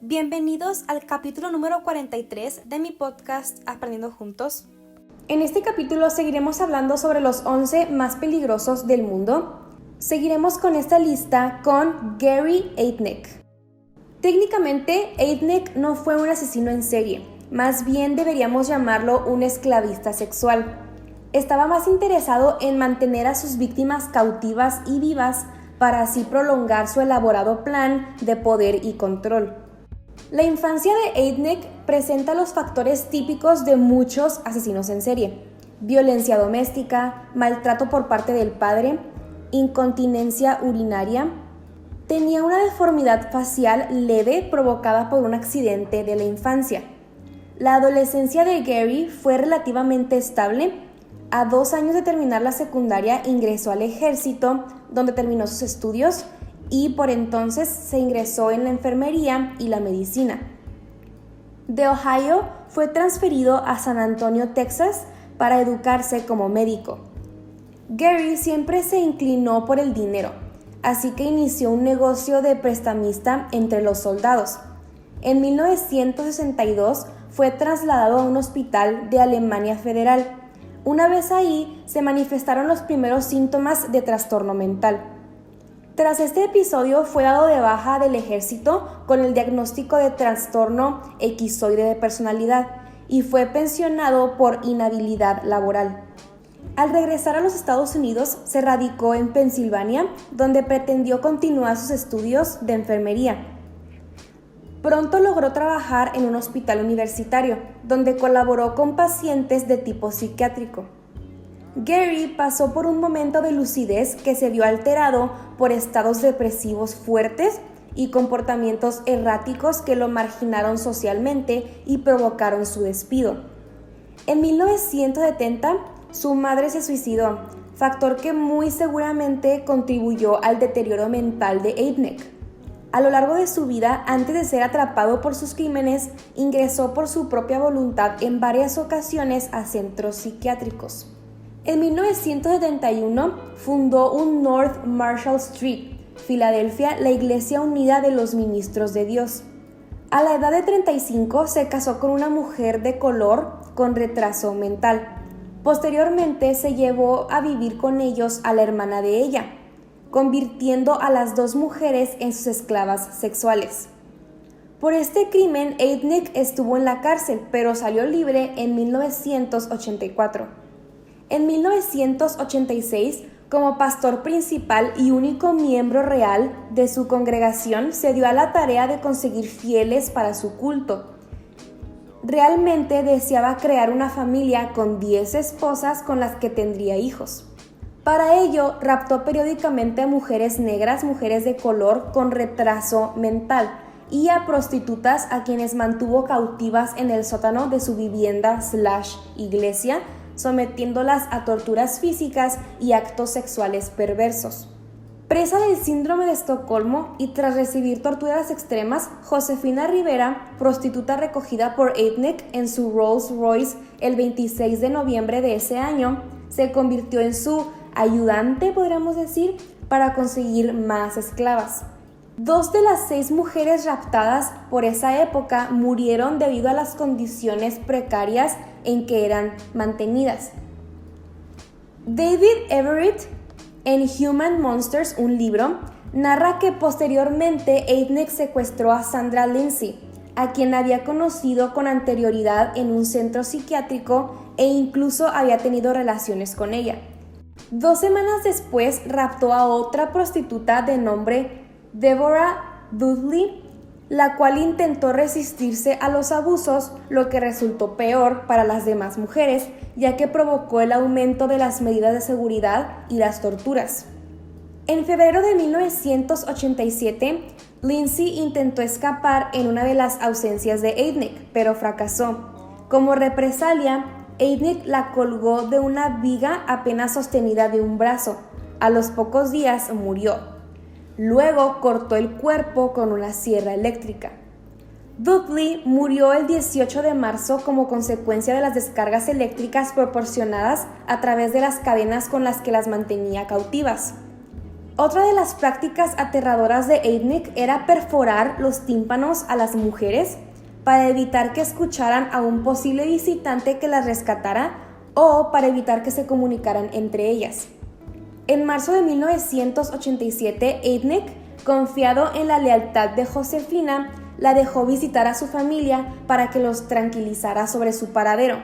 Bienvenidos al capítulo número 43 de mi podcast Aprendiendo Juntos. En este capítulo seguiremos hablando sobre los 11 más peligrosos del mundo. Seguiremos con esta lista con Gary Heidnik. Técnicamente, Heidnik no fue un asesino en serie, más bien deberíamos llamarlo un esclavista sexual. Estaba más interesado en mantener a sus víctimas cautivas y vivas para así prolongar su elaborado plan de poder y control. La infancia de Heidnik presenta los factores típicos de muchos asesinos en serie: violencia doméstica, maltrato por parte del padre, incontinencia urinaria. Tenía una deformidad facial leve provocada por un accidente de la infancia. La adolescencia de Gary fue relativamente estable. A 2 años de terminar la secundaria ingresó al ejército, donde terminó sus estudios, y por entonces se ingresó en la enfermería y la medicina. De Ohio fue transferido a San Antonio, Texas, para educarse como médico. Gary siempre se inclinó por el dinero, así que inició un negocio de prestamista entre los soldados. En 1962 fue trasladado a un hospital de Alemania Federal. Una vez ahí, se manifestaron los primeros síntomas de trastorno mental. Tras este episodio fue dado de baja del ejército con el diagnóstico de trastorno esquizoide de personalidad y fue pensionado por inhabilidad laboral. Al regresar a los Estados Unidos, se radicó en Pensilvania, donde pretendió continuar sus estudios de enfermería. Pronto logró trabajar en un hospital universitario, donde colaboró con pacientes de tipo psiquiátrico. Gary pasó por un momento de lucidez que se vio alterado por estados depresivos fuertes y comportamientos erráticos que lo marginaron socialmente y provocaron su despido. En 1970, su madre se suicidó, factor que muy seguramente contribuyó al deterioro mental de Heidnik. A lo largo de su vida, antes de ser atrapado por sus crímenes, ingresó por su propia voluntad en varias ocasiones a centros psiquiátricos. En 1971 fundó en North Marshall Street, Filadelfia, la Iglesia Unida de los Ministros de Dios. A la edad de 35 se casó con una mujer de color con retraso mental. Posteriormente se llevó a vivir con ellos a la hermana de ella, convirtiendo a las 2 mujeres en sus esclavas sexuales. Por este crimen, Heidnik estuvo en la cárcel, pero salió libre en 1984. En 1986, como pastor principal y único miembro real de su congregación, se dio a la tarea de conseguir fieles para su culto. Realmente deseaba crear una familia con 10 esposas con las que tendría hijos. Para ello, raptó periódicamente a mujeres negras, mujeres de color con retraso mental, y a prostitutas a quienes mantuvo cautivas en el sótano de su vivienda/iglesia, sometiéndolas a torturas físicas y actos sexuales perversos. Presa del síndrome de Estocolmo y tras recibir torturas extremas, Josefina Rivera, prostituta recogida por Heidnik en su Rolls Royce el 26 de noviembre de ese año, se convirtió en su ayudante, podríamos decir, para conseguir más esclavas. 2 de las 6 mujeres raptadas por esa época murieron debido a las condiciones precarias en que eran mantenidas. David Everett, en Human Monsters, un libro, narra que posteriormente Heidnik secuestró a Sandra Lindsay, a quien había conocido con anterioridad en un centro psiquiátrico e incluso había tenido relaciones con ella. 2 semanas después raptó a otra prostituta de nombre Deborah Dudley, la cual intentó resistirse a los abusos, lo que resultó peor para las demás mujeres, ya que provocó el aumento de las medidas de seguridad y las torturas. En febrero de 1987, Lindsay intentó escapar en una de las ausencias de Heidnik, pero fracasó. Como represalia, Heidnik la colgó de una viga apenas sostenida de un brazo. A los pocos días murió. Luego cortó el cuerpo con una sierra eléctrica. Dudley murió el 18 de marzo como consecuencia de las descargas eléctricas proporcionadas a través de las cadenas con las que las mantenía cautivas. Otra de las prácticas aterradoras de Aidnik era perforar los tímpanos a las mujeres para evitar que escucharan a un posible visitante que las rescatara o para evitar que se comunicaran entre ellas. En marzo de 1987, Aidnik, confiado en la lealtad de Josefina, la dejó visitar a su familia para que los tranquilizara sobre su paradero,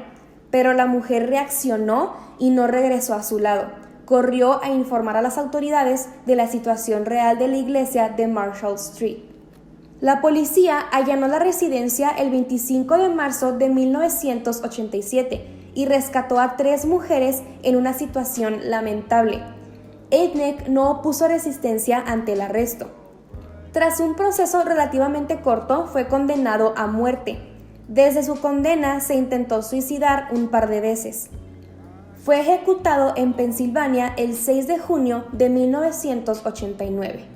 pero la mujer reaccionó y no regresó a su lado. Corrió a informar a las autoridades de la situación real de la iglesia de Marshall Street. La policía allanó la residencia el 25 de marzo de 1987 y rescató a 3 mujeres en una situación lamentable. Aidnik no opuso resistencia ante el arresto. Tras un proceso relativamente corto, fue condenado a muerte. Desde su condena se intentó suicidar un par de veces. Fue ejecutado en Pensilvania el 6 de junio de 1989.